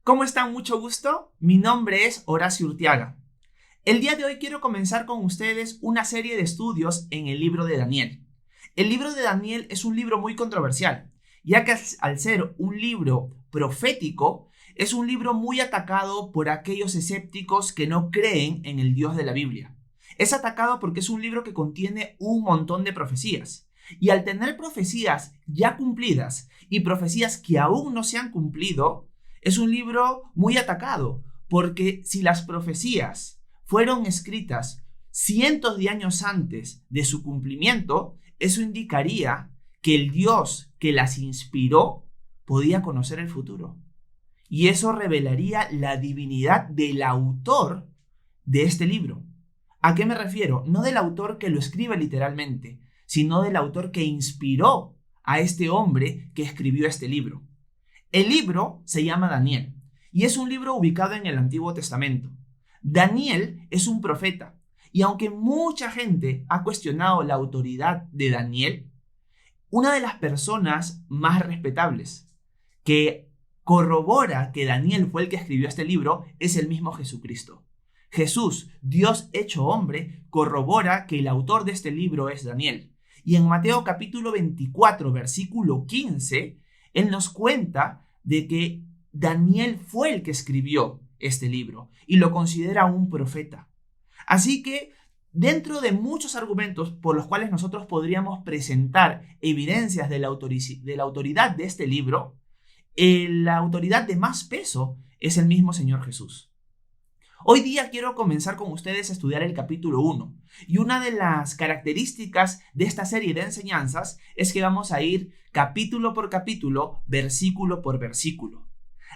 ¿Cómo están? Mucho gusto. Mi nombre es Horacio Urtiaga. El día de hoy quiero comenzar con ustedes una serie de estudios en el libro de Daniel. El libro de Daniel es un libro muy controversial, ya que al ser un libro profético, es un libro muy atacado por aquellos escépticos que no creen en el Dios de la Biblia. Es atacado porque es un libro que contiene un montón de profecías. Y al tener profecías ya cumplidas y profecías que aún no se han cumplido, es un libro muy atacado, porque si las profecías fueron escritas cientos de años antes de su cumplimiento, eso indicaría que el Dios que las inspiró podía conocer el futuro. Y eso revelaría la divinidad del autor de este libro. ¿A qué me refiero? No del autor que lo escribe literalmente, sino del autor que inspiró a este hombre que escribió este libro. El libro se llama Daniel y es un libro ubicado en el Antiguo Testamento. Daniel es un profeta y aunque mucha gente ha cuestionado la autoridad de Daniel, una de las personas más respetables que corrobora que Daniel fue el que escribió este libro es el mismo Jesucristo. Jesús, Dios hecho hombre, corrobora que el autor de este libro es Daniel. Y en Mateo capítulo 24, versículo 15, él nos cuenta de que Daniel fue el que escribió este libro y lo considera un profeta. Así que dentro de muchos argumentos por los cuales nosotros podríamos presentar evidencias de la autoridad de este libro, la autoridad de más peso es el mismo Señor Jesús. Hoy día quiero comenzar con ustedes a estudiar el capítulo 1 y una de las características de esta serie de enseñanzas es que vamos a ir capítulo por capítulo, versículo por versículo.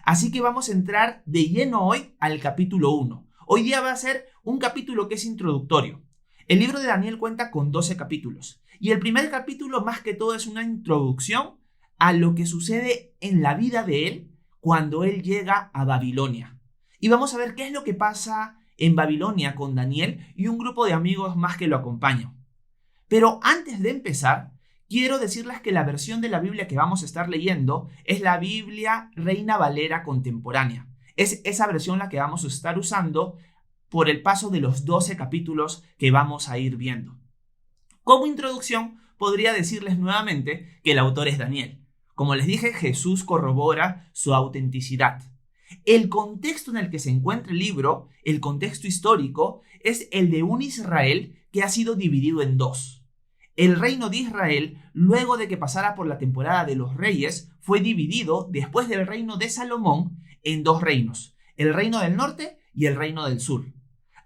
Así que vamos a entrar de lleno hoy al capítulo 1. Hoy día va a ser un capítulo que es introductorio. El libro de Daniel cuenta con 12 capítulos y el primer capítulo más que todo es una introducción a lo que sucede en la vida de él cuando él llega a Babilonia. Y vamos a ver qué es lo que pasa en Babilonia con Daniel y un grupo de amigos más que lo acompañan. Pero antes de empezar, quiero decirles que la versión de la Biblia que vamos a estar leyendo es la Biblia Reina Valera contemporánea. Es esa versión la que vamos a estar usando por el paso de los 12 capítulos que vamos a ir viendo. Como introducción, podría decirles nuevamente que el autor es Daniel. Como les dije, Jesús corrobora su autenticidad. El contexto en el que se encuentra el libro, el contexto histórico, es el de un Israel que ha sido dividido en dos. El reino de Israel, luego de que pasara por la temporada de los reyes, fue dividido después del reino de Salomón en dos reinos, el reino del norte y el reino del sur.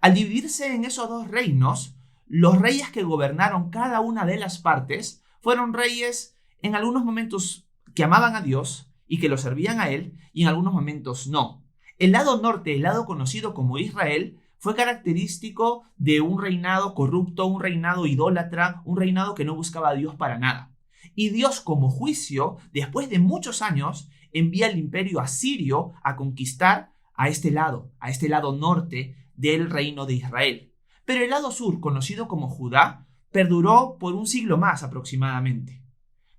Al dividirse en esos dos reinos, los reyes que gobernaron cada una de las partes fueron reyes en algunos momentos que amaban a Dios y que lo servían a él, y en algunos momentos no. El lado norte, el lado conocido como Israel, fue característico de un reinado corrupto, un reinado idólatra, un reinado que no buscaba a Dios para nada. Y Dios, como juicio, después de muchos años, envía al imperio asirio a conquistar a este lado norte del reino de Israel. Pero el lado sur, conocido como Judá, perduró por un siglo más aproximadamente.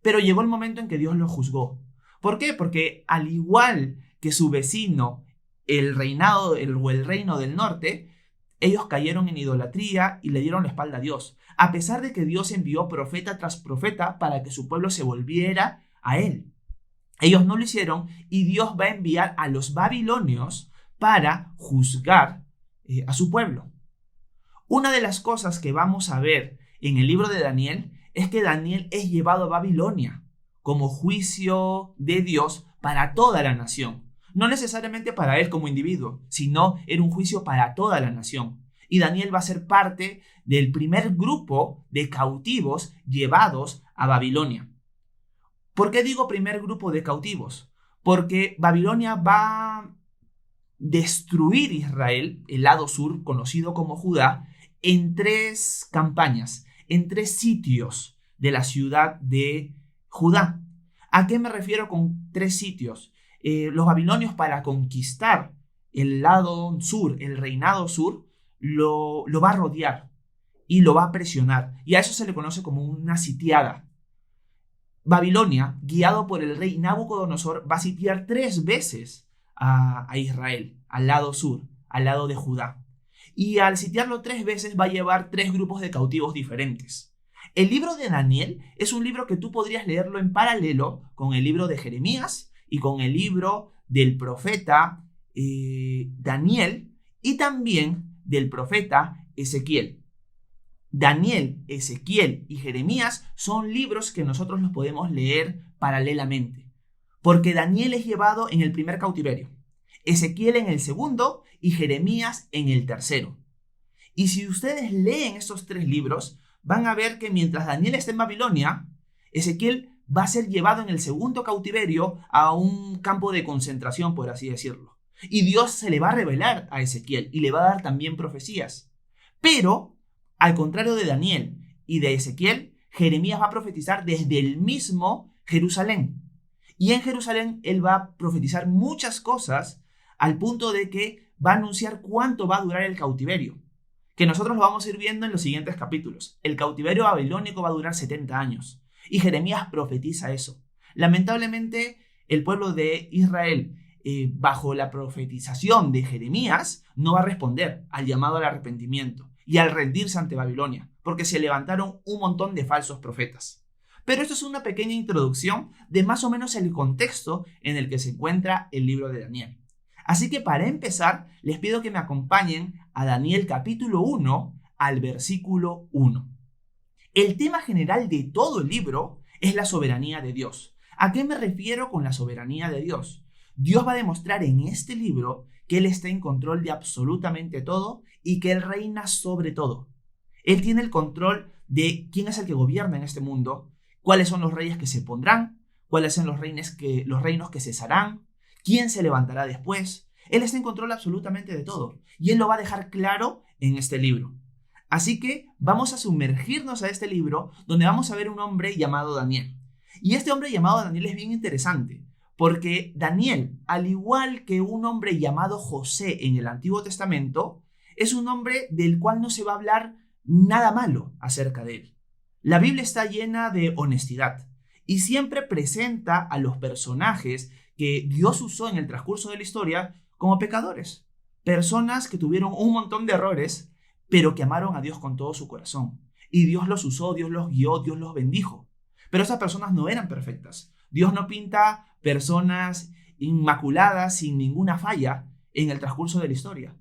Pero llegó el momento en que Dios lo juzgó. ¿Por qué? Porque al igual que su vecino, el reino del norte, ellos cayeron en idolatría y le dieron la espalda a Dios, a pesar de que Dios envió profeta tras profeta para que su pueblo se volviera a él. Ellos no lo hicieron y Dios va a enviar a los babilonios para juzgar a su pueblo. Una de las cosas que vamos a ver en el libro de Daniel es que Daniel es llevado a Babilonia como juicio de Dios para toda la nación. No necesariamente para él como individuo, sino era un juicio para toda la nación. Y Daniel va a ser parte del primer grupo de cautivos llevados a Babilonia. ¿Por qué digo primer grupo de cautivos? Porque Babilonia va a destruir Israel, el lado sur, conocido como Judá, en 3 campañas, en 3 sitios de la ciudad de Judá. ¿A qué me refiero con 3 sitios? Los babilonios, para conquistar el lado sur, el reinado sur, lo va a rodear y lo va a presionar. Y a eso se le conoce como una sitiada. Babilonia, guiado por el rey Nabucodonosor, va a sitiar 3 veces a Israel, al lado sur, al lado de Judá. Y al sitiarlo 3 veces va a llevar 3 grupos de cautivos diferentes. El libro de Daniel es un libro que tú podrías leerlo en paralelo con el libro de Jeremías y con el libro del profeta Daniel y también del profeta Ezequiel. Daniel, Ezequiel y Jeremías son libros que nosotros los podemos leer paralelamente, porque Daniel es llevado en el primer cautiverio, Ezequiel en el segundo y Jeremías en el tercero. Y si ustedes leen estos 3 libros, van a ver que mientras Daniel está en Babilonia, Ezequiel va a ser llevado en el segundo cautiverio a un campo de concentración, por así decirlo. Y Dios se le va a revelar a Ezequiel y le va a dar también profecías. Pero, al contrario de Daniel y de Ezequiel, Jeremías va a profetizar desde el mismo Jerusalén. Y en Jerusalén él va a profetizar muchas cosas al punto de que va a anunciar cuánto va a durar el cautiverio, que nosotros lo vamos a ir viendo en los siguientes capítulos. El cautiverio babilónico va a durar 70 años y Jeremías profetiza eso. Lamentablemente, el pueblo de Israel, bajo la profetización de Jeremías, no va a responder al llamado al arrepentimiento y al rendirse ante Babilonia, porque se levantaron un montón de falsos profetas. Pero esto es una pequeña introducción de más o menos el contexto en el que se encuentra el libro de Daniel. Así que para empezar, les pido que me acompañen a Daniel capítulo 1 al versículo 1. El tema general de todo el libro es la soberanía de Dios. ¿A qué me refiero con la soberanía de Dios? Dios va a demostrar en este libro que Él está en control de absolutamente todo y que Él reina sobre todo. Él tiene el control de quién es el que gobierna en este mundo, cuáles son los reyes que se pondrán, cuáles son los reinos que cesarán, quién se levantará después. Él está en control absolutamente de todo y Él lo va a dejar claro en este libro. Así que vamos a sumergirnos a este libro donde vamos a ver un hombre llamado Daniel. Y este hombre llamado Daniel es bien interesante porque Daniel, al igual que un hombre llamado José en el Antiguo Testamento, es un hombre del cual no se va a hablar nada malo acerca de él. La Biblia está llena de honestidad y siempre presenta a los personajes que Dios usó en el transcurso de la historia como pecadores. Personas que tuvieron un montón de errores, pero que amaron a Dios con todo su corazón. Y Dios los usó, Dios los guió, Dios los bendijo. Pero esas personas no eran perfectas. Dios no pinta personas inmaculadas sin ninguna falla en el transcurso de la historia.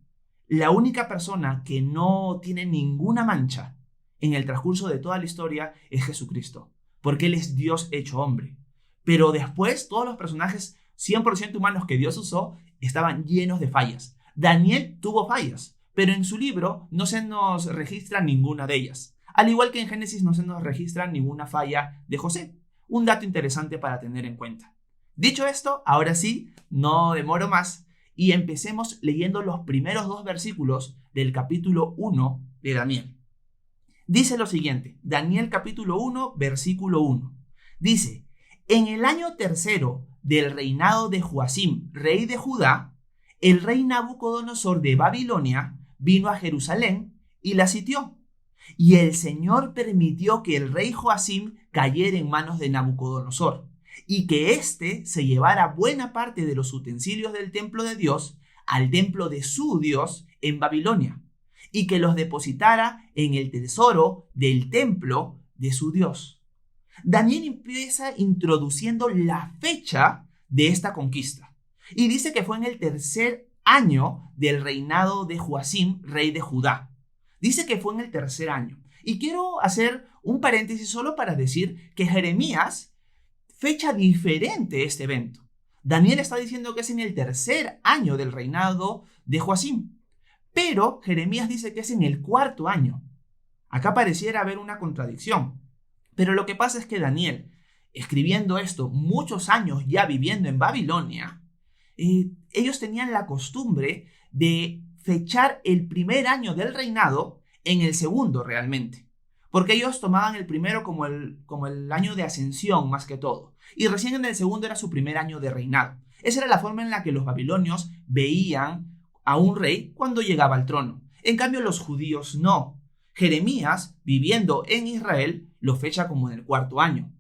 La única persona que no tiene ninguna mancha en el transcurso de toda la historia es Jesucristo, porque Él es Dios hecho hombre. Pero después todos los personajes 100% humanos que Dios usó estaban llenos de fallas. Daniel tuvo fallas, pero en su libro no se nos registra ninguna de ellas. Al igual que en Génesis no se nos registra ninguna falla de José. Un dato interesante para tener en cuenta. Dicho esto, ahora sí, no demoro más y empecemos leyendo los primeros 2 versículos del capítulo 1 de Daniel. Dice lo siguiente, Daniel capítulo 1, versículo 1. Dice, en el año tercero del reinado de Joacim, rey de Judá, el rey Nabucodonosor de Babilonia vino a Jerusalén y la sitió. Y el Señor permitió que el rey Joacim cayera en manos de Nabucodonosor y que éste se llevara buena parte de los utensilios del templo de Dios al templo de su Dios en Babilonia y que los depositara en el tesoro del templo de su Dios. Daniel empieza introduciendo la fecha de esta conquista y dice que fue en el tercer año del reinado de Joacim, rey de Judá. Dice que fue en el tercer año. Y quiero hacer un paréntesis solo para decir que Jeremías fecha diferente este evento. Daniel está diciendo que es en el tercer año del reinado de Joacim, pero Jeremías dice que es en el cuarto año. Acá pareciera haber una contradicción, pero lo que pasa es que Daniel, escribiendo esto muchos años ya viviendo en Babilonia, ellos tenían la costumbre de fechar el primer año del reinado en el segundo realmente, porque ellos tomaban el primero como el año de ascensión más que todo, y recién en el segundo era su primer año de reinado. Esa era la forma en la que los babilonios veían a un rey cuando llegaba al trono. En cambio los judíos no. Jeremías, viviendo en Israel, lo fecha como en el cuarto año.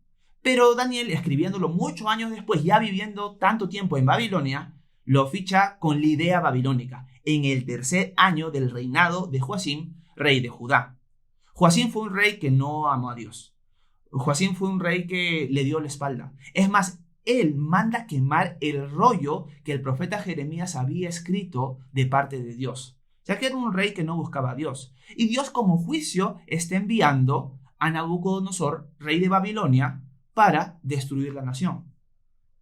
Pero Daniel, escribiéndolo muchos años después, ya viviendo tanto tiempo en Babilonia, lo ficha con la idea babilónica en el tercer año del reinado de Joacim, rey de Judá. Joacim fue un rey que no amó a Dios. Joacim fue un rey que le dio la espalda. Es más, él manda quemar el rollo que el profeta Jeremías había escrito de parte de Dios, ya que era un rey que no buscaba a Dios. Y Dios, como juicio, está enviando a Nabucodonosor, rey de Babilonia, para destruir la nación.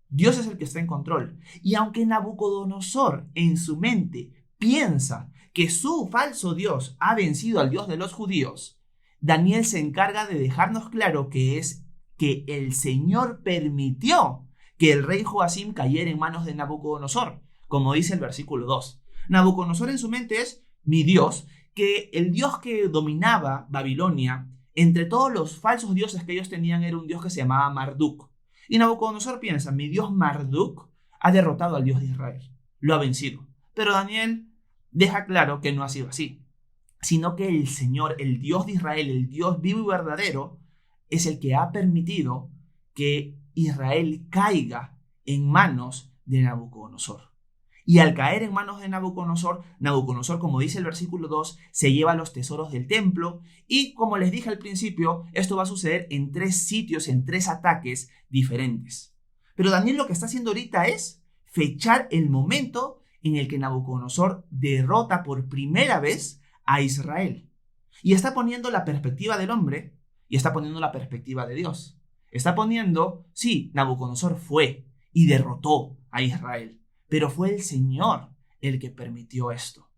Dios es el que está en control. Y aunque Nabucodonosor en su mente piensa que su falso Dios ha vencido al Dios de los judíos, Daniel se encarga de dejarnos claro que es que el Señor permitió que el rey Joacim cayera en manos de Nabucodonosor, como dice el versículo 2. Nabucodonosor en su mente es mi Dios, que el Dios que dominaba Babilonia, entre todos los falsos dioses que ellos tenían, era un Dios que se llamaba Marduk. Y Nabucodonosor piensa, mi Dios Marduk ha derrotado al Dios de Israel, lo ha vencido. Pero Daniel deja claro que no ha sido así, sino que el Señor, el Dios de Israel, el Dios vivo y verdadero, es el que ha permitido que Israel caiga en manos de Nabucodonosor. Y al caer en manos de Nabucodonosor, como dice el versículo 2, se lleva los tesoros del templo. Y como les dije al principio, esto va a suceder en 3 sitios, en 3 ataques diferentes. Pero Daniel lo que está haciendo ahorita es fechar el momento en el que Nabucodonosor derrota por primera vez a Israel. Y está poniendo la perspectiva del hombre y está poniendo la perspectiva de Dios. Está poniendo, sí, Nabucodonosor fue y derrotó a Israel, pero fue el Señor el que permitió esto.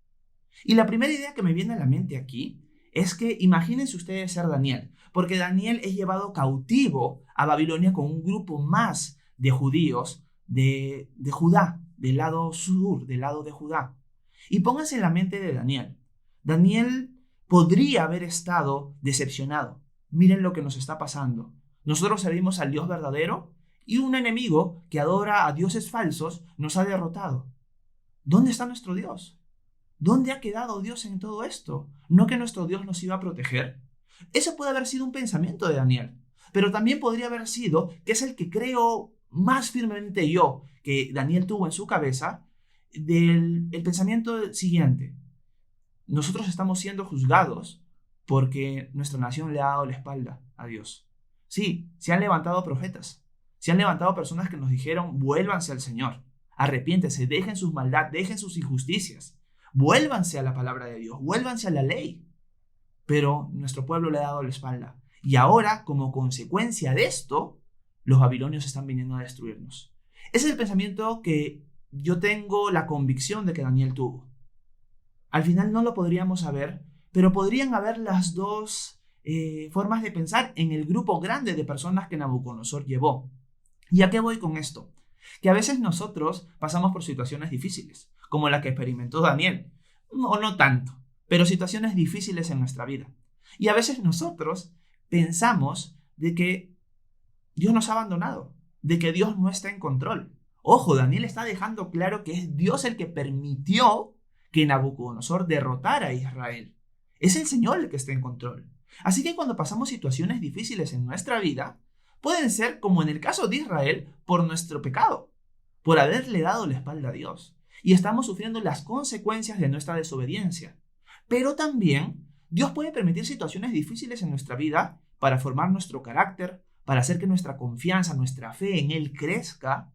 Y la primera idea que me viene a la mente aquí es que imagínense ustedes ser Daniel, porque Daniel es llevado cautivo a Babilonia con un grupo más de judíos de Judá, del lado sur, del lado de Judá. Y pónganse en la mente de Daniel. Daniel podría haber estado decepcionado. Miren lo que nos está pasando. Nosotros servimos al Dios verdadero y un enemigo que adora a dioses falsos nos ha derrotado. ¿Dónde está nuestro Dios? ¿Dónde ha quedado Dios en todo esto? ¿No que nuestro Dios nos iba a proteger? Eso puede haber sido un pensamiento de Daniel, pero también podría haber sido, que es el que creo más firmemente yo, que Daniel tuvo en su cabeza, el pensamiento siguiente. Nosotros estamos siendo juzgados porque nuestra nación le ha dado la espalda a Dios. Sí, se han levantado profetas, se han levantado personas que nos dijeron, vuélvanse al Señor, arrepiéntense, dejen sus maldad, dejen sus injusticias, vuélvanse a la palabra de Dios, vuélvanse a la ley. Pero nuestro pueblo le ha dado la espalda. Y ahora, como consecuencia de esto, los babilonios están viniendo a destruirnos. Ese es el pensamiento que yo tengo la convicción de que Daniel tuvo. Al final no lo podríamos saber, pero podrían haber las dos formas de pensar en el grupo grande de personas que Nabucodonosor llevó. ¿Y a qué voy con esto? Que a veces nosotros pasamos por situaciones difíciles, como la que experimentó Daniel, o no tanto, pero situaciones difíciles en nuestra vida. Y a veces nosotros pensamos de que Dios nos ha abandonado, de que Dios no está en control. Ojo, Daniel está dejando claro que es Dios el que permitió que Nabucodonosor derrotara a Israel. Es el Señor el que está en control. Así que cuando pasamos situaciones difíciles en nuestra vida, pueden ser, como en el caso de Israel, por nuestro pecado, por haberle dado la espalda a Dios. Y estamos sufriendo las consecuencias de nuestra desobediencia. Pero también Dios puede permitir situaciones difíciles en nuestra vida para formar nuestro carácter, para hacer que nuestra confianza, nuestra fe en Él crezca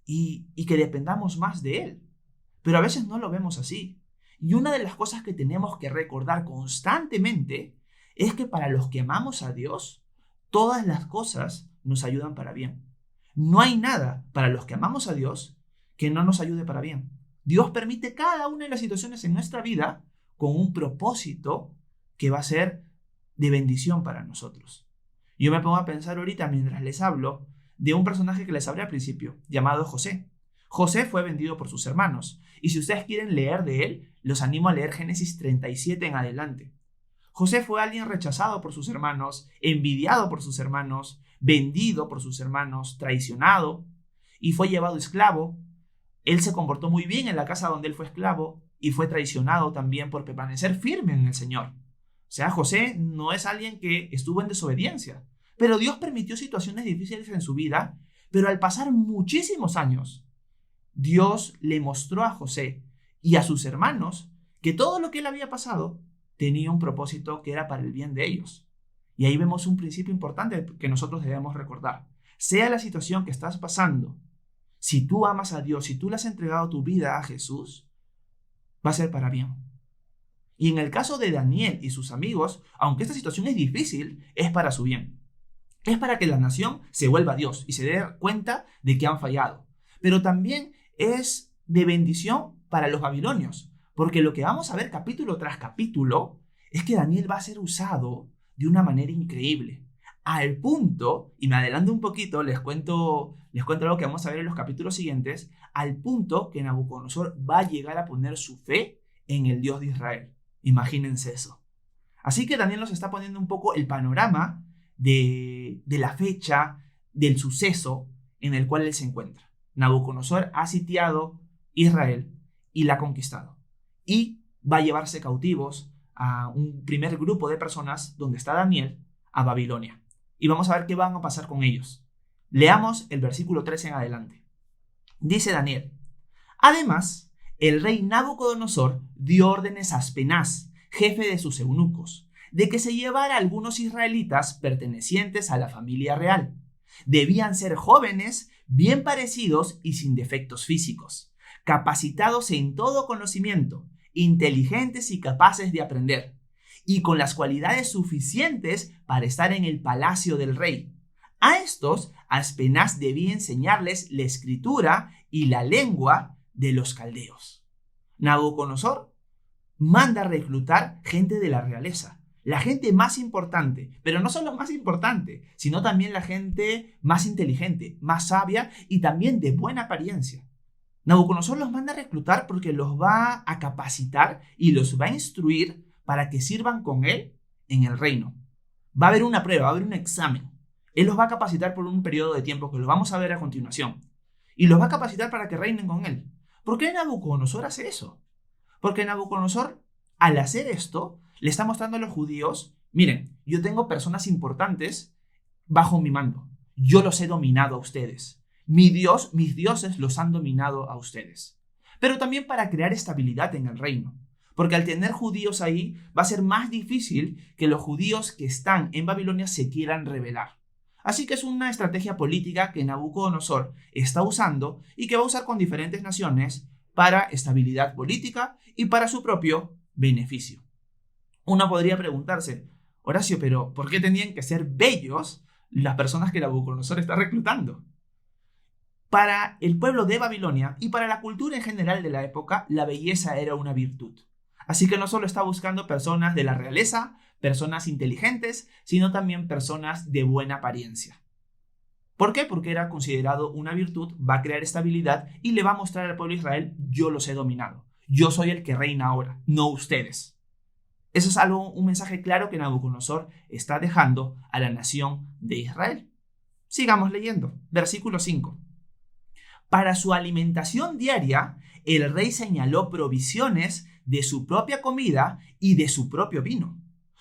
y que dependamos más de Él. Pero a veces no lo vemos así. Y una de las cosas que tenemos que recordar constantemente es que para los que amamos a Dios, todas las cosas nos ayudan para bien. No hay nada para los que amamos a Dios que no nos ayude para bien. Dios permite cada una de las situaciones en nuestra vida con un propósito que va a ser de bendición para nosotros. Yo me pongo a pensar ahorita mientras les hablo de un personaje que les hablé al principio, llamado José. José fue vendido por sus hermanos, y si ustedes quieren leer de él, los animo a leer Génesis 37 en adelante. José fue alguien rechazado por sus hermanos, envidiado por sus hermanos, vendido por sus hermanos, traicionado, y fue llevado esclavo. Él se comportó muy bien en la casa donde él fue esclavo, y fue traicionado también por permanecer firme en el Señor. O sea, José no es alguien que estuvo en desobediencia, pero Dios permitió situaciones difíciles en su vida, pero al pasar muchísimos años, Dios le mostró a José y a sus hermanos que todo lo que él había pasado tenía un propósito que era para el bien de ellos. Y ahí vemos un principio importante que nosotros debemos recordar. Sea la situación que estás pasando, si tú amas a Dios, si tú le has entregado tu vida a Jesús, va a ser para bien. Y en el caso de Daniel y sus amigos, aunque esta situación es difícil, es para su bien. Es para que la nación se vuelva a Dios y se dé cuenta de que han fallado. Pero también es de bendición para los babilonios, porque lo que vamos a ver capítulo tras capítulo es que Daniel va a ser usado de una manera increíble. Al punto, y me adelanto un poquito, les cuento algo que vamos a ver en los capítulos siguientes, al punto que Nabucodonosor va a llegar a poner su fe en el Dios de Israel. Imagínense eso. Así que Daniel nos está poniendo un poco el panorama de la fecha, del suceso en el cual él se encuentra. Nabucodonosor ha sitiado Israel y la ha conquistado. Y va a llevarse cautivos a un primer grupo de personas, donde está Daniel, a Babilonia. Y vamos a ver qué van a pasar con ellos. Leamos el versículo 13 en adelante. Dice Daniel: además, el rey Nabucodonosor dio órdenes a Aspenaz, jefe de sus eunucos, de que se llevara a algunos israelitas pertenecientes a la familia real. Debían ser jóvenes, bien parecidos y sin defectos físicos, capacitados en todo conocimiento, inteligentes y capaces de aprender, y con las cualidades suficientes para estar en el palacio del rey. A estos, Aspenaz debía enseñarles la escritura y la lengua de los caldeos. Nabucodonosor manda reclutar gente de la realeza, la gente más importante, pero no solo más importante, sino también la gente más inteligente, más sabia y también de buena apariencia. Nabucodonosor los manda a reclutar porque los va a capacitar y los va a instruir para que sirvan con él en el reino. Va a haber una prueba, va a haber un examen. Él los va a capacitar por un periodo de tiempo que lo vamos a ver a continuación. Y los va a capacitar para que reinen con él. ¿Por qué Nabucodonosor hace eso? Porque Nabucodonosor, al hacer esto, le está mostrando a los judíos: miren, yo tengo personas importantes bajo mi mando. Yo los he dominado a ustedes. Mis dioses los han dominado a ustedes. Pero también para crear estabilidad en el reino. Porque al tener judíos ahí, va a ser más difícil que los judíos que están en Babilonia se quieran rebelar. Así que es una estrategia política que Nabucodonosor está usando y que va a usar con diferentes naciones para estabilidad política y para su propio beneficio. Uno podría preguntarse: Horacio, pero ¿por qué tenían que ser bellos las personas que Nabucodonosor está reclutando? Para el pueblo de Babilonia y para la cultura en general de la época, la belleza era una virtud. Así que no solo está buscando personas de la realeza, personas inteligentes, sino también personas de buena apariencia. ¿Por qué? Porque era considerado una virtud, va a crear estabilidad y le va a mostrar al pueblo de Israel: yo los he dominado, yo soy el que reina ahora, no ustedes. Eso es un mensaje claro que Nabucodonosor está dejando a la nación de Israel. Sigamos leyendo. Versículo 5. Para su alimentación diaria, el rey señaló provisiones de su propia comida y de su propio vino.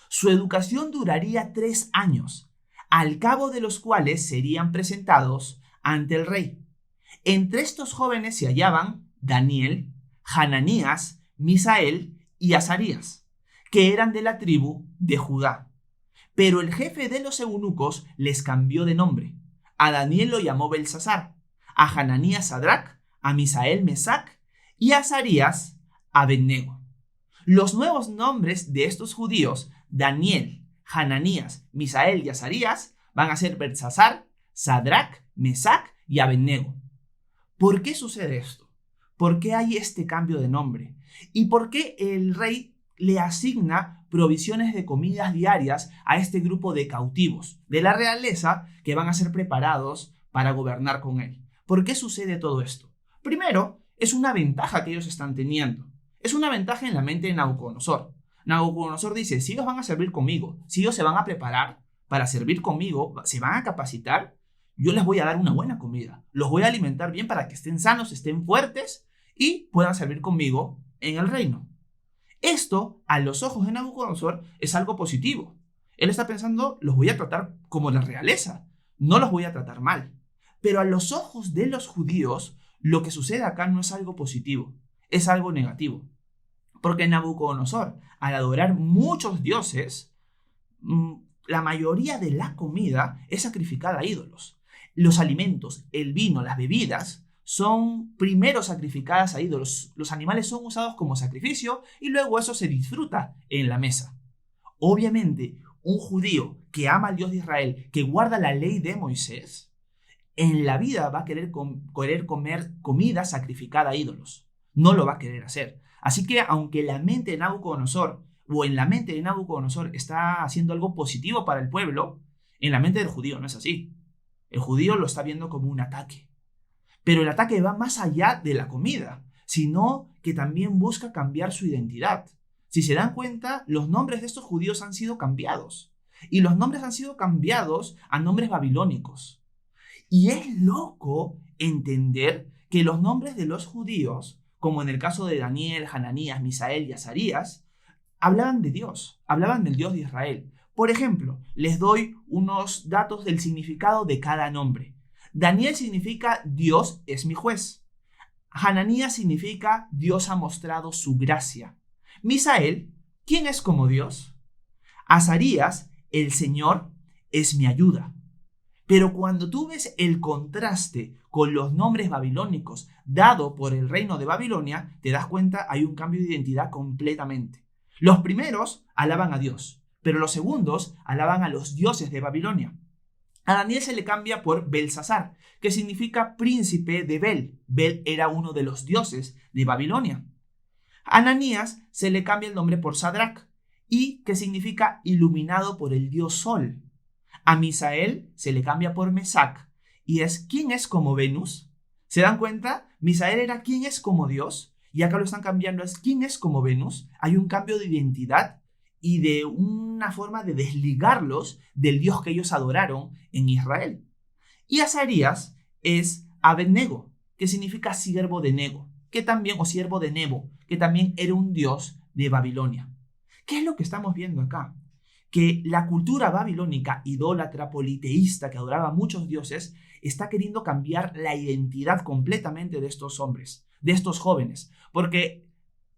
Su educación duraría 3 años, al cabo de los cuales serían presentados ante el rey. Entre estos jóvenes se hallaban Daniel, Hananías, Misael y Azarías, que eran de la tribu de Judá. Pero el jefe de los eunucos les cambió de nombre. A Daniel lo llamó Belsasar, a Hananías Sadrac, a Misael Mesac y a Azarías Abednego. Los nuevos nombres de estos judíos, Daniel, Hananías, Misael y Azarías, van a ser Belsasar, Sadrac, Mesac y Abednego. ¿Por qué sucede esto? ¿Por qué hay este cambio de nombre? ¿Y por qué el rey le asigna provisiones de comidas diarias a este grupo de cautivos de la realeza que van a ser preparados para gobernar con él? ¿Por qué sucede todo esto? Primero, es una ventaja que ellos están teniendo. Es una ventaja en la mente de Nabucodonosor. Nabucodonosor dice: si ellos van a servir conmigo, si ellos se van a preparar para servir conmigo, se van a capacitar, yo les voy a dar una buena comida. Los voy a alimentar bien para que estén sanos, estén fuertes y puedan servir conmigo en el reino. Esto, a los ojos de Nabucodonosor, es algo positivo. Él está pensando: los voy a tratar como la realeza, no los voy a tratar mal. Pero a los ojos de los judíos Lo que sucede acá no es algo positivo, es algo negativo. Porque Nabucodonosor, al adorar muchos dioses, la mayoría de la comida es sacrificada a ídolos. Los alimentos, el vino, las bebidas son primero sacrificadas a ídolos. Los animales son usados como sacrificio y luego eso se disfruta en la mesa. Obviamente, un judío que ama al Dios de Israel, que guarda la ley de Moisés, en la vida va a querer comer comida sacrificada a ídolos. No lo va a querer hacer. Así que aunque la mente de Nabucodonosor o en la mente de Nabucodonosor está haciendo algo positivo para el pueblo, en la mente del judío no es así. El judío lo está viendo como un ataque. Pero el ataque va más allá de la comida, sino que también busca cambiar su identidad. Si se dan cuenta, los nombres de estos judíos han sido cambiados. Y los nombres han sido cambiados a nombres babilónicos. Y es loco entender que los nombres de los judíos, como en el caso de Daniel, Hananías, Misael y Azarías, hablaban de Dios, hablaban del Dios de Israel. Por ejemplo, les doy unos datos del significado de cada nombre. Daniel significa Dios es mi juez. Hananías significa Dios ha mostrado su gracia. Misael, ¿quién es como Dios? Azarías, el Señor es mi ayuda. Pero cuando tú ves el contraste con los nombres babilónicos dado por el reino de Babilonia, te das cuenta hay un cambio de identidad completamente. Los primeros alaban a Dios, pero los segundos alaban a los dioses de Babilonia. A Daniel se le cambia por Belsasar, que significa príncipe de Bel. Bel era uno de los dioses de Babilonia. A Ananías se le cambia el nombre por Sadrach, y que significa iluminado por el dios Sol. A Misael se le cambia por Mesac, y es ¿quién es como Venus? ¿Se dan cuenta? Misael era ¿quién es como Dios? Y acá lo están cambiando, es ¿quién es como Venus? Hay un cambio de identidad y de una forma de desligarlos del Dios que ellos adoraron en Israel. Y Azarías es Abednego, que significa siervo de Nego, que también, o siervo de Nebo, que también era un dios de Babilonia. ¿Qué es lo que estamos viendo acá? Que la cultura babilónica, idólatra, politeísta, que adoraba a muchos dioses, está queriendo cambiar la identidad completamente de estos hombres, de estos jóvenes, porque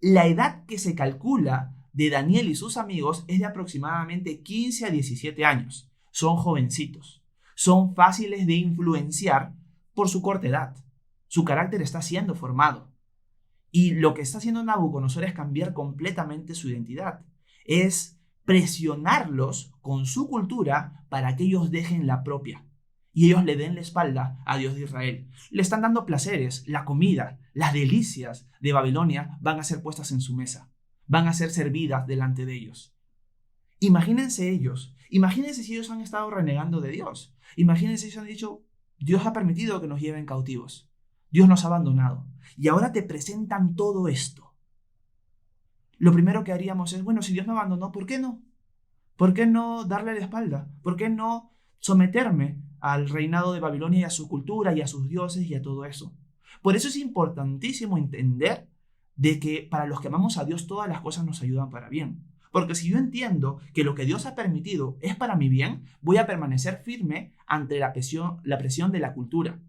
la edad que se calcula de Daniel y sus amigos es de aproximadamente 15 a 17 años. Son jovencitos, son fáciles de influenciar por su corta edad. Su carácter está siendo formado. Y lo que está haciendo Nabucodonosor es cambiar completamente su identidad. Es presionarlos con su cultura para que ellos dejen la propia. Y ellos le den la espalda a Dios de Israel. Le están dando placeres, la comida, las delicias de Babilonia van a ser puestas en su mesa. Van a ser servidas delante de ellos. Imagínense si ellos han estado renegando de Dios. Imagínense si ellos han dicho, Dios ha permitido que nos lleven cautivos. Dios nos ha abandonado. Y ahora te presentan todo esto. Lo primero que haríamos es, bueno, si Dios me abandonó, ¿por qué no? ¿Por qué no darle la espalda? ¿Por qué no someterme al reinado de Babilonia y a su cultura y a sus dioses y a todo eso? Por eso es importantísimo entender de que para los que amamos a Dios todas las cosas nos ayudan para bien. Porque si yo entiendo que lo que Dios ha permitido es para mi bien, voy a permanecer firme ante la presión de la cultura.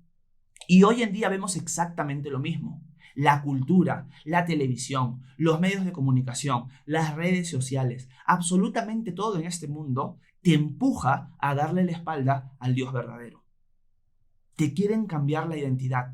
Y hoy en día vemos exactamente lo mismo. La cultura, la televisión, los medios de comunicación, las redes sociales, absolutamente todo en este mundo te empuja a darle la espalda al Dios verdadero. Te quieren cambiar la identidad.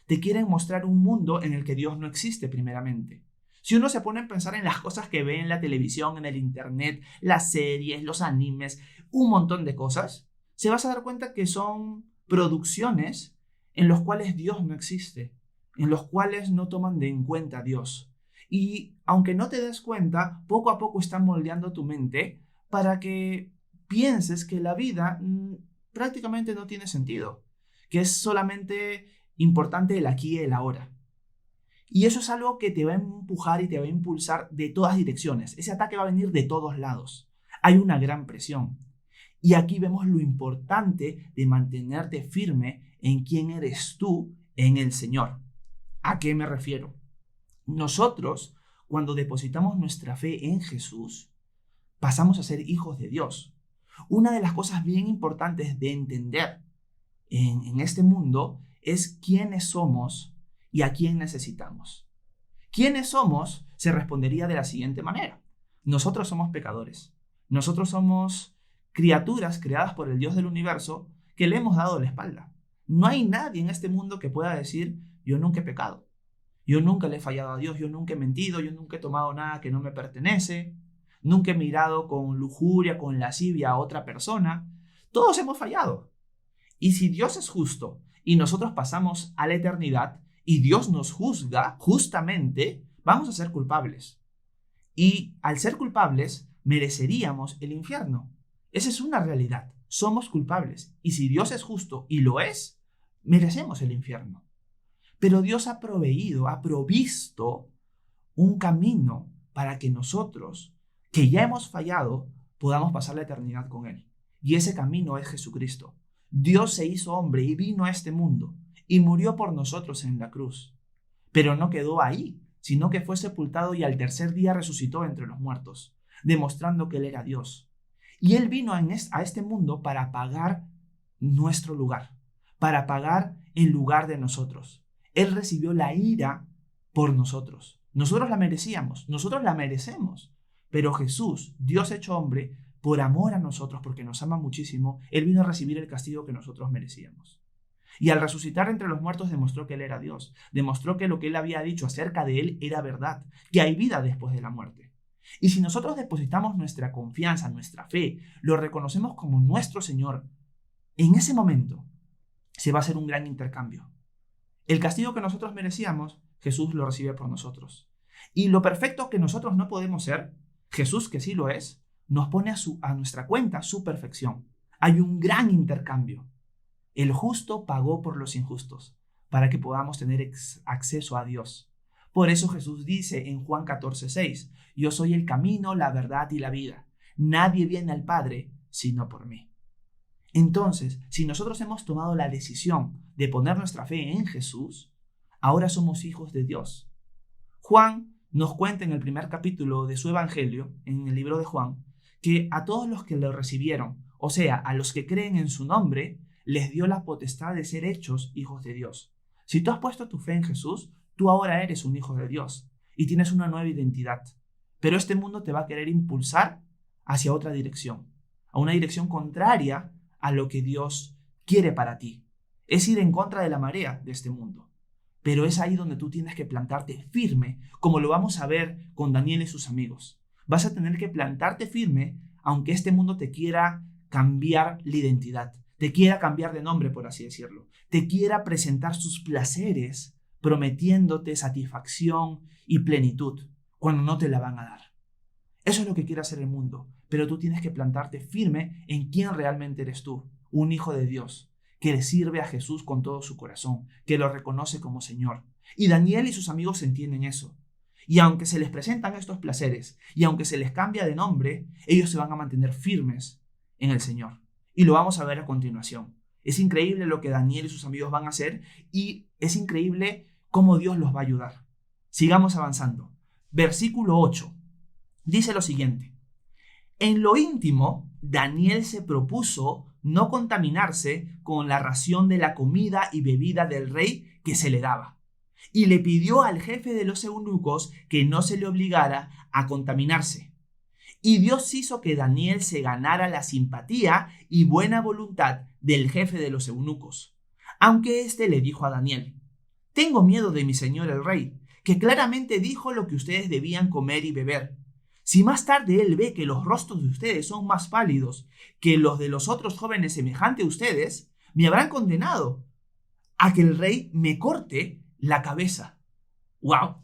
Te quieren mostrar un mundo en el que Dios no existe primeramente. Si uno se pone a pensar en las cosas que ve en la televisión, en el internet, las series, los animes, un montón de cosas, se vas a dar cuenta que son producciones en los cuales Dios no existe, en los cuales no toman en cuenta a Dios. Y aunque no te des cuenta, poco a poco están moldeando tu mente para que pienses que la vida prácticamente no tiene sentido, que es solamente importante el aquí y el ahora. Y eso es algo que te va a empujar y te va a impulsar de todas direcciones. Ese ataque va a venir de todos lados. Hay una gran presión. Y aquí vemos lo importante de mantenerte firme en quién eres tú en el Señor. ¿A qué me refiero? Nosotros, cuando depositamos nuestra fe en Jesús, pasamos a ser hijos de Dios. Una de las cosas bien importantes de entender en este mundo es quiénes somos ¿Y a quién necesitamos? ¿Quiénes somos? Se respondería de la siguiente manera. Nosotros somos pecadores. Nosotros somos criaturas creadas por el Dios del universo que le hemos dado la espalda. No hay nadie en este mundo que pueda decir, yo nunca he pecado. Yo nunca le he fallado a Dios, yo nunca he mentido, yo nunca he tomado nada que no me pertenece, nunca he mirado con lujuria, con lascivia a otra persona. Todos hemos fallado. Y si Dios es justo y nosotros pasamos a la eternidad y Dios nos juzga justamente, vamos a ser culpables. Y al ser culpables, mereceríamos el infierno. Esa es una realidad. Somos culpables. Y si Dios es justo y lo es, merecemos el infierno. Pero Dios ha provisto un camino para que nosotros, que ya hemos fallado, podamos pasar la eternidad con Él. Y ese camino es Jesucristo. Dios se hizo hombre y vino a este mundo y murió por nosotros en la cruz. Pero no quedó ahí, sino que fue sepultado y al tercer día resucitó entre los muertos, demostrando que Él era Dios. Y Él vino a este mundo para pagar nuestro lugar, para pagar el lugar de nosotros. Él recibió la ira por nosotros. Nosotros la merecíamos, nosotros la merecemos. Pero Jesús, Dios hecho hombre, por amor a nosotros, porque nos ama muchísimo, Él vino a recibir el castigo que nosotros merecíamos. Y al resucitar entre los muertos demostró que Él era Dios. Demostró que lo que Él había dicho acerca de Él era verdad, que hay vida después de la muerte. Y si nosotros depositamos nuestra confianza, nuestra fe, lo reconocemos como nuestro Señor, en ese momento se va a hacer un gran intercambio. El castigo que nosotros merecíamos, Jesús lo recibe por nosotros. Y lo perfecto que nosotros no podemos ser, Jesús, que sí lo es, nos pone a nuestra cuenta su perfección. Hay un gran intercambio. El justo pagó por los injustos, para que podamos tener acceso a Dios. Por eso Jesús dice en Juan 14:6, yo soy el camino, la verdad y la vida. Nadie viene al Padre sino por mí. Entonces, si nosotros hemos tomado la decisión de poner nuestra fe en Jesús, ahora somos hijos de Dios. Juan nos cuenta en el primer capítulo de su evangelio, en el libro de Juan, que a todos los que lo recibieron, o sea, a los que creen en su nombre, les dio la potestad de ser hechos hijos de Dios. Si tú has puesto tu fe en Jesús, tú ahora eres un hijo de Dios y tienes una nueva identidad. Pero este mundo te va a querer impulsar hacia otra dirección, a una dirección contraria a lo que Dios quiere para ti. Es ir en contra de la marea de este mundo. Pero es ahí donde tú tienes que plantarte firme, como lo vamos a ver con Daniel y sus amigos. Vas a tener que plantarte firme, aunque este mundo te quiera cambiar la identidad, te quiera cambiar de nombre, por así decirlo, te quiera presentar sus placeres, prometiéndote satisfacción y plenitud, cuando no te la van a dar. Eso es lo que quiere hacer el mundo, pero tú tienes que plantarte firme en quién realmente eres tú, un hijo de Dios, que le sirve a Jesús con todo su corazón, que lo reconoce como Señor. Y Daniel y sus amigos entienden eso. Y aunque se les presentan estos placeres, y aunque se les cambia de nombre, ellos se van a mantener firmes en el Señor. Y lo vamos a ver a continuación. Es increíble lo que Daniel y sus amigos van a hacer, y es increíble cómo Dios los va a ayudar. Sigamos avanzando. Versículo 8. Dice lo siguiente. En lo íntimo, Daniel se propuso no contaminarse con la ración de la comida y bebida del rey que se le daba. Y le pidió al jefe de los eunucos que no se le obligara a contaminarse. Y Dios hizo que Daniel se ganara la simpatía y buena voluntad del jefe de los eunucos. Aunque éste le dijo a Daniel, tengo miedo de mi señor el rey, que claramente dijo lo que ustedes debían comer y beber. Si más tarde él ve que los rostros de ustedes son más pálidos que los de los otros jóvenes semejantes a ustedes, me habrán condenado a que el rey me corte la cabeza. ¡Wow!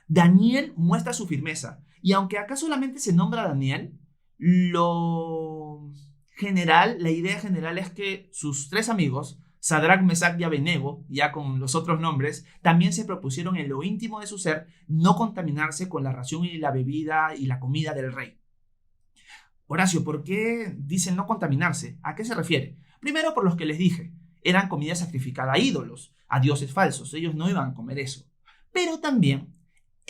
Daniel muestra su firmeza. Y aunque acá solamente se nombra a Daniel, la idea general es que sus tres amigos, Sadrac, Mesach y Abednego, ya con los otros nombres, también se propusieron en lo íntimo de su ser no contaminarse con la ración y la bebida y la comida del rey. Horacio, ¿por qué dicen no contaminarse? ¿A qué se refiere? Primero, por los que les dije, eran comida sacrificada a ídolos, a dioses falsos, ellos no iban a comer eso. Pero también,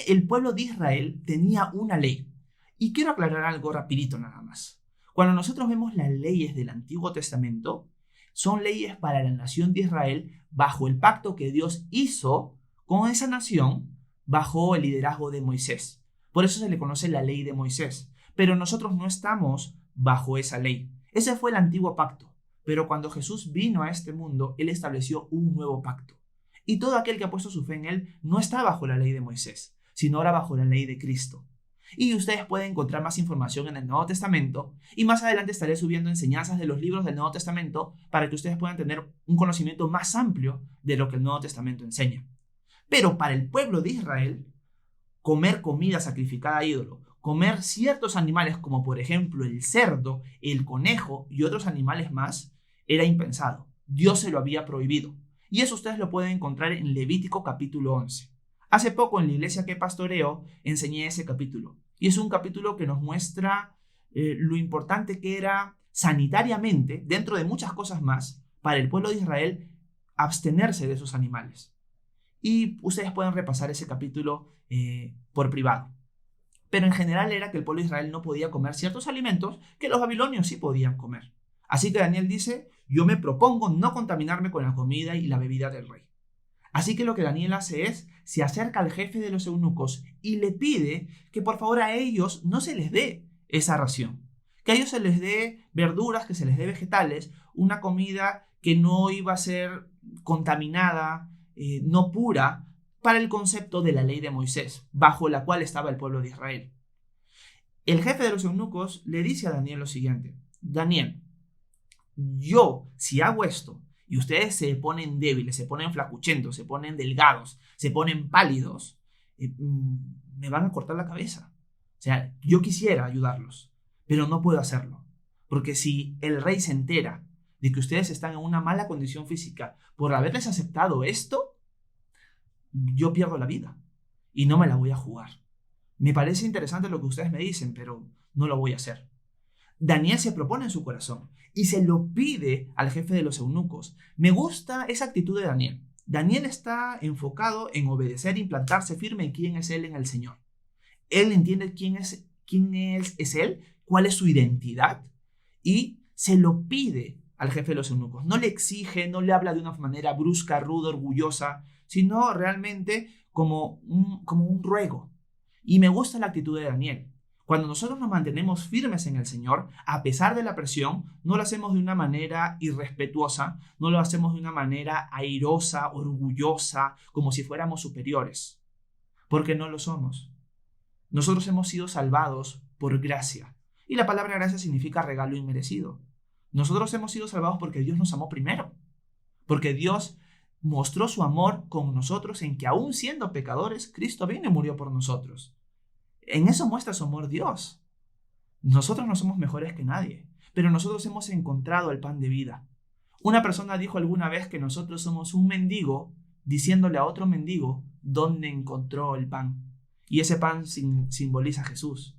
el pueblo de Israel tenía una ley. Y quiero aclarar algo rapidito nada más. Cuando nosotros vemos las leyes del Antiguo Testamento, son leyes para la nación de Israel bajo el pacto que Dios hizo con esa nación bajo el liderazgo de Moisés. Por eso se le conoce la ley de Moisés. Pero nosotros no estamos bajo esa ley. Ese fue el antiguo pacto. Pero cuando Jesús vino a este mundo, Él estableció un nuevo pacto. Y todo aquel que ha puesto su fe en Él no está bajo la ley de Moisés, sino ahora bajo la ley de Cristo. Y ustedes pueden encontrar más información en el Nuevo Testamento, y más adelante estaré subiendo enseñanzas de los libros del Nuevo Testamento para que ustedes puedan tener un conocimiento más amplio de lo que el Nuevo Testamento enseña. Pero para el pueblo de Israel, comer comida sacrificada a ídolo, comer ciertos animales como por ejemplo el cerdo, el conejo y otros animales más, era impensado. Dios se lo había prohibido. Y eso ustedes lo pueden encontrar en Levítico capítulo 11. Hace poco en la iglesia que pastoreo enseñé ese capítulo. Y es un capítulo que nos muestra lo importante que era sanitariamente, dentro de muchas cosas más, para el pueblo de Israel abstenerse de esos animales. Y ustedes pueden repasar ese capítulo por privado. Pero en general era que el pueblo de Israel no podía comer ciertos alimentos que los babilonios sí podían comer. Así que Daniel dice, yo me propongo no contaminarme con la comida y la bebida del rey. Así que lo que Daniel hace es, se acerca al jefe de los eunucos y le pide que por favor a ellos no se les dé esa ración. Que a ellos se les dé verduras, que se les dé vegetales, una comida que no iba a ser contaminada, no pura, para el concepto de la ley de Moisés, bajo la cual estaba el pueblo de Israel. El jefe de los eunucos le dice a Daniel lo siguiente, Daniel, yo si hago esto y ustedes se ponen débiles, se ponen flacuchentos, se ponen delgados, se ponen pálidos, me van a cortar la cabeza. O sea, yo quisiera ayudarlos, pero no puedo hacerlo, porque si el rey se entera de que ustedes están en una mala condición física por haberles aceptado esto, yo pierdo la vida y no me la voy a jugar. Me parece interesante lo que ustedes me dicen, pero no lo voy a hacer. Daniel se propone en su corazón y se lo pide al jefe de los eunucos. Me gusta esa actitud de Daniel. Daniel está enfocado en obedecer e implantarse firme en quién es él en el Señor. Él entiende quién es él, cuál es su identidad y se lo pide al jefe de los eunucos. No le exige, no le habla de una manera brusca, ruda, orgullosa, sino realmente como un ruego. Y me gusta la actitud de Daniel. Cuando nosotros nos mantenemos firmes en el Señor, a pesar de la presión, no lo hacemos de una manera irrespetuosa, no lo hacemos de una manera airosa, orgullosa, como si fuéramos superiores, porque no lo somos. Nosotros hemos sido salvados por gracia, y la palabra gracia significa regalo inmerecido. Nosotros hemos sido salvados porque Dios nos amó primero, porque Dios mostró su amor con nosotros en que aún siendo pecadores, Cristo vino y murió por nosotros. En eso muestra su amor Dios. Nosotros no somos mejores que nadie, pero nosotros hemos encontrado el pan de vida. Una persona dijo alguna vez que nosotros somos un mendigo diciéndole a otro mendigo dónde encontró el pan. Y ese pan simboliza a Jesús.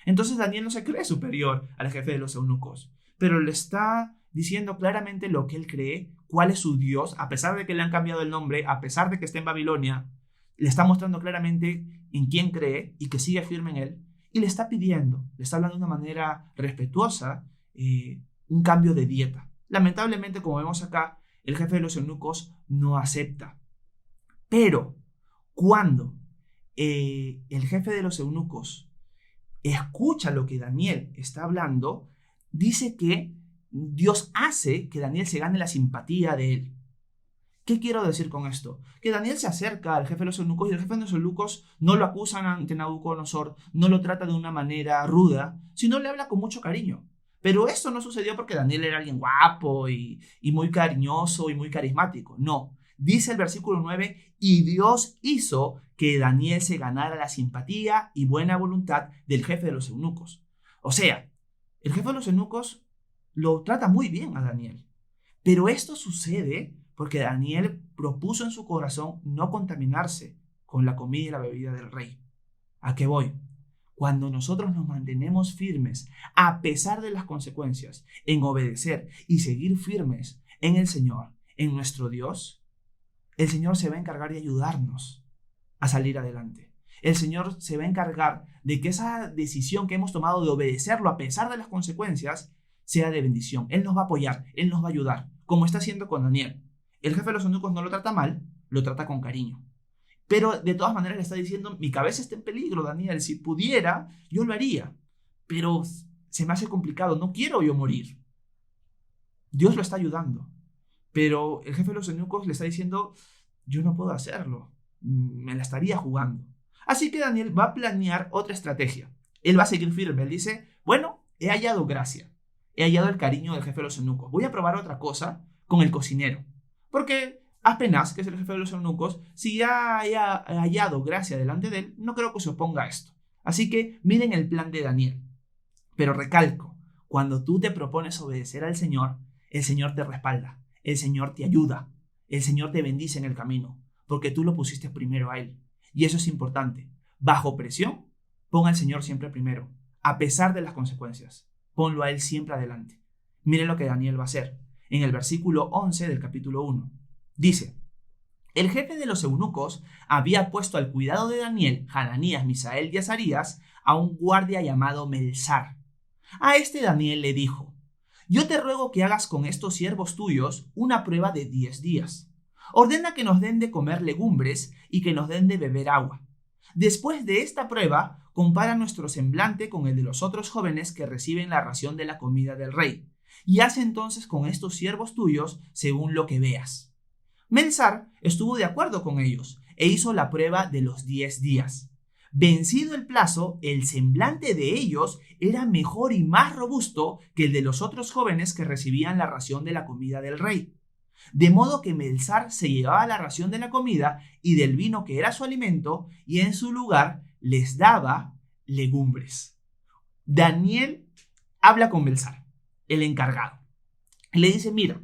Entonces Daniel no se cree superior al jefe de los eunucos, pero le está diciendo claramente lo que él cree, cuál es su Dios, a pesar de que le han cambiado el nombre, a pesar de que está en Babilonia, le está mostrando claramente en quién cree y que sigue firme en él, y le está pidiendo, le está hablando de una manera respetuosa, un cambio de dieta. Lamentablemente, como vemos acá, el jefe de los eunucos no acepta. Pero cuando el jefe de los eunucos escucha lo que Daniel está hablando, dice que Dios hace que Daniel se gane la simpatía de él. ¿Qué quiero decir con esto? Que Daniel se acerca al jefe de los eunucos y el jefe de los eunucos no lo acusan ante Nabucodonosor, no lo trata de una manera ruda, sino le habla con mucho cariño. Pero esto no sucedió porque Daniel era alguien guapo y muy cariñoso y muy carismático. No. Dice el versículo 9, y Dios hizo que Daniel se ganara la simpatía y buena voluntad del jefe de los eunucos. O sea, el jefe de los eunucos lo trata muy bien a Daniel. Pero esto sucede porque Daniel propuso en su corazón no contaminarse con la comida y la bebida del rey. ¿A qué voy? Cuando nosotros nos mantenemos firmes, a pesar de las consecuencias, en obedecer y seguir firmes en el Señor, en nuestro Dios, el Señor se va a encargar de ayudarnos a salir adelante. El Señor se va a encargar de que esa decisión que hemos tomado de obedecerlo a pesar de las consecuencias sea de bendición. Él nos va a apoyar, Él nos va a ayudar, como está haciendo con Daniel. El jefe de los eunucos no lo trata mal, lo trata con cariño. Pero de todas maneras le está diciendo, mi cabeza está en peligro, Daniel, si pudiera, yo lo haría, pero se me hace complicado, no quiero yo morir. Dios lo está ayudando, pero el jefe de los eunucos le está diciendo, yo no puedo hacerlo, me la estaría jugando. Así que Daniel va a planear otra estrategia. Él va a seguir firme, él dice, bueno, he hallado gracia, he hallado el cariño del jefe de los eunucos, voy a probar otra cosa con el cocinero, porque Aspenaz, que es el jefe de los eunucos, si ya haya hallado gracia delante de él, no creo que se oponga a esto. Así que miren el plan de Daniel. Pero recalco, cuando tú te propones obedecer al Señor, el Señor te respalda, el Señor te ayuda, el Señor te bendice en el camino, porque tú lo pusiste primero a Él. Y eso es importante. Bajo presión, pon al Señor siempre primero, a pesar de las consecuencias. Ponlo a Él siempre adelante. Miren lo que Daniel va a hacer. En el versículo 11 del capítulo 1. Dice, el jefe de los eunucos había puesto al cuidado de Daniel, Hananías, Misael y Azarías, a un guardia llamado Melsar. A este Daniel le dijo, yo te ruego que hagas con estos siervos tuyos una prueba de 10 días. Ordena que nos den de comer legumbres y que nos den de beber agua. Después de esta prueba, compara nuestro semblante con el de los otros jóvenes que reciben la ración de la comida del rey, y haz entonces con estos siervos tuyos según lo que veas. Melsar estuvo de acuerdo con ellos e hizo la prueba de los 10 días. Vencido el plazo, el semblante de ellos era mejor y más robusto que el de los otros jóvenes que recibían la ración de la comida del rey. De modo que Melsar se llevaba la ración de la comida y del vino que era su alimento, y en su lugar les daba legumbres. Daniel habla con Melsar, el encargado. Le dice, mira,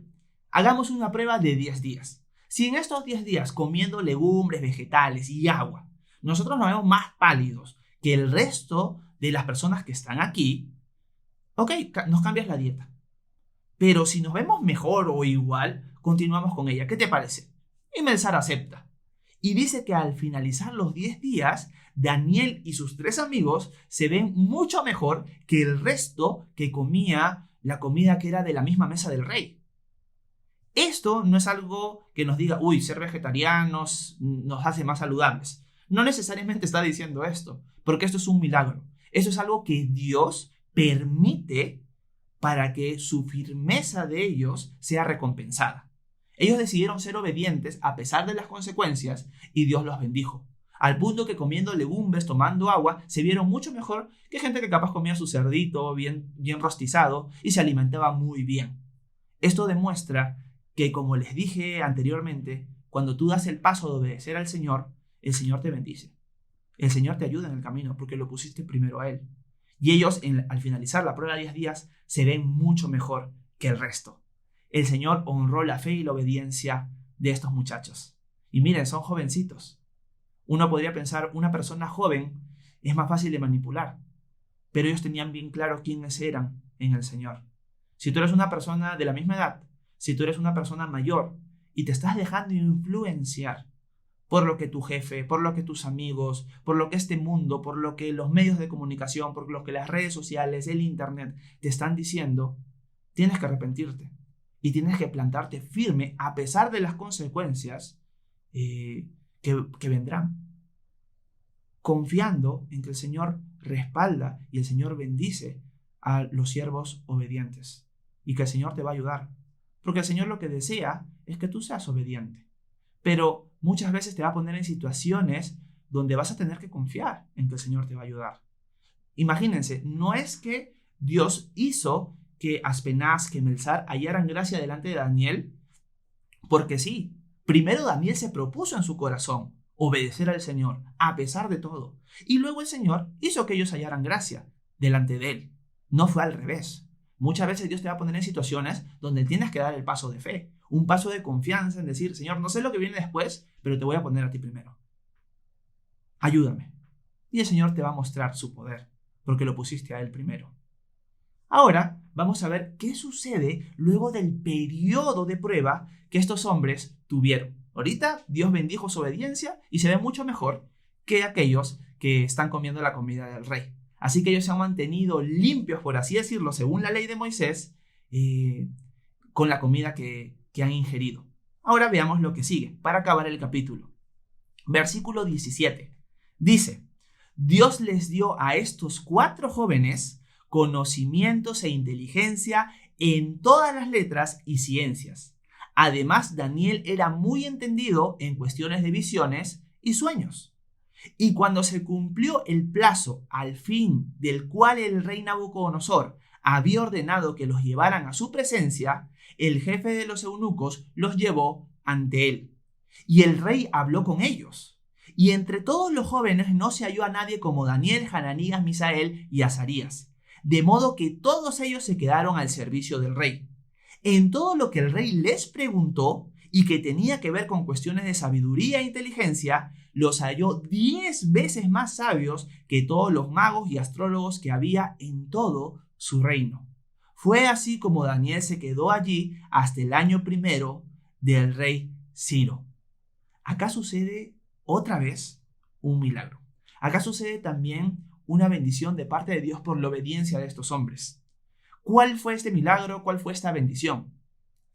hagamos una prueba de 10 días. Si en estos 10 días comiendo legumbres, vegetales y agua, nosotros nos vemos más pálidos que el resto de las personas que están aquí, ok, nos cambias la dieta. Pero si nos vemos mejor o igual, continuamos con ella. ¿Qué te parece? Y Melsar acepta. Y dice que al finalizar los 10 días, Daniel y sus 3 amigos se ven mucho mejor que el resto que comía la comida que era de la misma mesa del rey. Esto no es algo que nos diga, uy, ser vegetarianos nos hace más saludables. No necesariamente está diciendo esto, porque esto es un milagro. Esto es algo que Dios permite para que su firmeza de ellos sea recompensada. Ellos decidieron ser obedientes a pesar de las consecuencias y Dios los bendijo. Al punto que comiendo legumbres, tomando agua, se vieron mucho mejor que gente que capaz comía su cerdito bien rostizado y se alimentaba muy bien. Esto demuestra que, como les dije anteriormente, cuando tú das el paso de obedecer al Señor, el Señor te bendice. El Señor te ayuda en el camino porque lo pusiste primero a Él. Y ellos, al finalizar la prueba de 10 días, se ven mucho mejor que el resto. El Señor honró la fe y la obediencia de estos muchachos. Y miren, son jovencitos. Uno podría pensar, una persona joven es más fácil de manipular. Pero ellos tenían bien claro quiénes eran en el Señor. Si tú eres una persona de la misma edad, si tú eres una persona mayor y te estás dejando influenciar por lo que tu jefe, por lo que tus amigos, por lo que este mundo, por lo que los medios de comunicación, por lo que las redes sociales, el internet te están diciendo, tienes que arrepentirte y tienes que plantarte firme a pesar de las consecuencias que vendrán, confiando en que el Señor respalda y el Señor bendice a los siervos obedientes y que el Señor te va a ayudar. Porque el Señor lo que desea es que tú seas obediente. Pero muchas veces te va a poner en situaciones donde vas a tener que confiar en que el Señor te va a ayudar. Imagínense, no es que Dios hizo que Aspenaz, que Melsar hallaran gracia delante de Daniel, porque sí. Primero Daniel se propuso en su corazón obedecer al Señor, a pesar de todo. Y luego el Señor hizo que ellos hallaran gracia delante de Él. No fue al revés. Muchas veces Dios te va a poner en situaciones donde tienes que dar el paso de fe, un paso de confianza en decir, Señor, no sé lo que viene después, pero te voy a poner a ti primero. Ayúdame. Y el Señor te va a mostrar su poder, porque lo pusiste a Él primero. Ahora vamos a ver qué sucede luego del periodo de prueba que estos hombres tuvieron. Ahorita Dios bendijo su obediencia y se ve mucho mejor que aquellos que están comiendo la comida del rey. Así que ellos se han mantenido limpios, por así decirlo, según la ley de Moisés, con la comida que han ingerido. Ahora veamos lo que sigue, para acabar el capítulo. Versículo 17. Dice: Dios les dio a estos 4 jóvenes conocimientos e inteligencia en todas las letras y ciencias. Además, Daniel era muy entendido en cuestiones de visiones y sueños. Y cuando se cumplió el plazo al fin del cual el rey Nabucodonosor había ordenado que los llevaran a su presencia, el jefe de los eunucos los llevó ante él. Y el rey habló con ellos. Y entre todos los jóvenes no se halló a nadie como Daniel, Hananías, Misael y Azarías, de modo que todos ellos se quedaron al servicio del rey. En todo lo que el rey les preguntó y que tenía que ver con cuestiones de sabiduría e inteligencia, los halló 10 veces más sabios que todos los magos y astrólogos que había en todo su reino. Fue así como Daniel se quedó allí hasta el año 1 del rey Ciro. Acá sucede otra vez un milagro. Acá sucede también una bendición de parte de Dios por la obediencia de estos hombres. ¿Cuál fue este milagro? ¿Cuál fue esta bendición?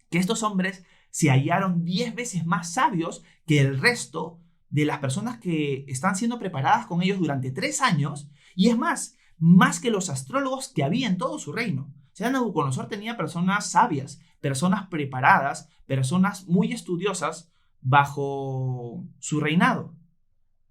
Que estos hombres se hallaron 10 veces más sabios que el resto de las personas que están siendo preparadas con ellos durante 3 años, y es más que los astrólogos que había en todo su reino. O sea, Nabucodonosor tenía personas sabias, personas preparadas, personas muy estudiosas bajo su reinado.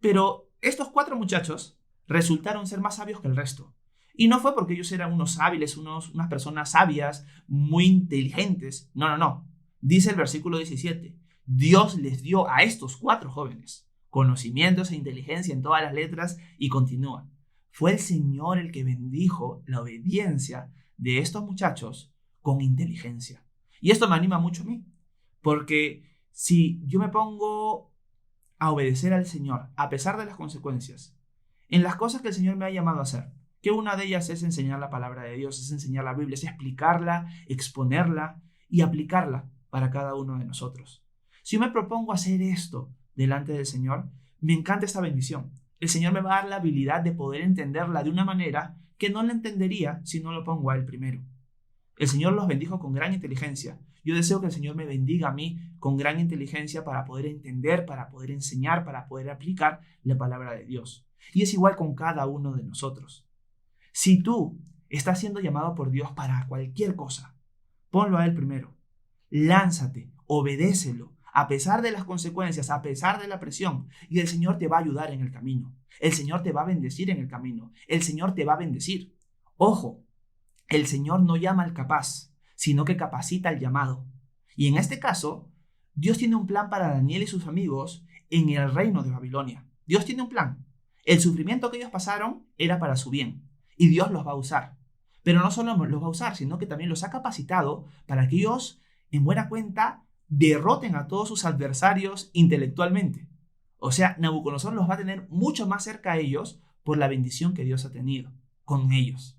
Pero estos 4 muchachos resultaron ser más sabios que el resto. Y no fue porque ellos eran unos hábiles, unas personas sabias, muy inteligentes. No. Dice el versículo 17, Dios les dio a estos 4 jóvenes conocimientos e inteligencia en todas las letras, y continúa. Fue el Señor el que bendijo la obediencia de estos muchachos con inteligencia. Y esto me anima mucho a mí, porque si yo me pongo a obedecer al Señor, a pesar de las consecuencias, en las cosas que el Señor me ha llamado a hacer, que una de ellas es enseñar la palabra de Dios, es enseñar la Biblia, es explicarla, exponerla y aplicarla para cada uno de nosotros. Si yo me propongo hacer esto delante del Señor, me encanta esta bendición. El Señor me va a dar la habilidad de poder entenderla de una manera que no la entendería si no lo pongo a Él primero. El Señor los bendijo con gran inteligencia. Yo deseo que el Señor me bendiga a mí con gran inteligencia para poder entender, para poder enseñar, para poder aplicar la palabra de Dios. Y es igual con cada uno de nosotros. Si tú estás siendo llamado por Dios para cualquier cosa, ponlo a Él primero. Lánzate, obedécelo, a pesar de las consecuencias, a pesar de la presión, y el Señor te va a ayudar en el camino. El Señor te va a bendecir en el camino. El Señor te va a bendecir. Ojo, el Señor no llama al capaz, sino que capacita al llamado. Y en este caso, Dios tiene un plan para Daniel y sus amigos en el reino de Babilonia. Dios tiene un plan. El sufrimiento que ellos pasaron era para su bien, y Dios los va a usar. Pero no solo los va a usar, sino que también los ha capacitado para que ellos, en buena cuenta, derroten a todos sus adversarios intelectualmente. O sea, Nabucodonosor los va a tener mucho más cerca a ellos por la bendición que Dios ha tenido con ellos.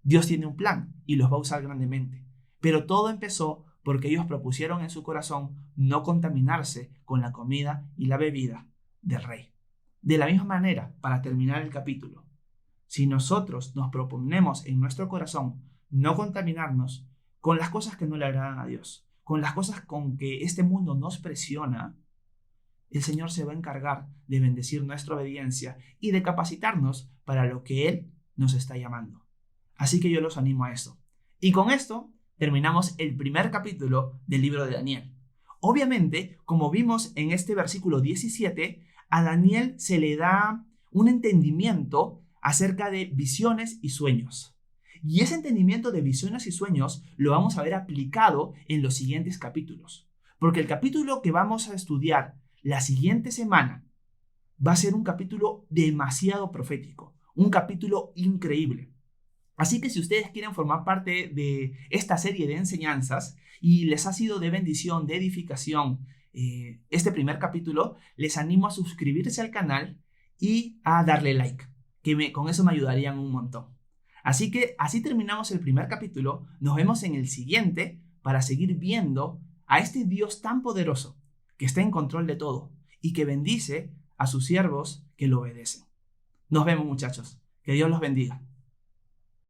Dios tiene un plan y los va a usar grandemente. Pero todo empezó porque ellos propusieron en su corazón no contaminarse con la comida y la bebida del rey. De la misma manera, para terminar el capítulo, si nosotros nos proponemos en nuestro corazón no contaminarnos con las cosas que no le agradan a Dios, con las cosas con que este mundo nos presiona, el Señor se va a encargar de bendecir nuestra obediencia y de capacitarnos para lo que Él nos está llamando. Así que yo los animo a esto. Y con esto terminamos el primer capítulo del libro de Daniel. Obviamente, como vimos en este versículo 17, a Daniel se le da un entendimiento acerca de visiones y sueños. Y ese entendimiento de visiones y sueños lo vamos a ver aplicado en los siguientes capítulos. Porque el capítulo que vamos a estudiar la siguiente semana va a ser un capítulo demasiado profético, un capítulo increíble. Así que si ustedes quieren formar parte de esta serie de enseñanzas y les ha sido de bendición, de edificación este primer capítulo, les animo a suscribirse al canal y a darle like, con eso me ayudarían un montón. Así que así terminamos el primer capítulo. Nos vemos en el siguiente para seguir viendo a este Dios tan poderoso que está en control de todo y que bendice a sus siervos que lo obedecen. Nos vemos, muchachos. Que Dios los bendiga.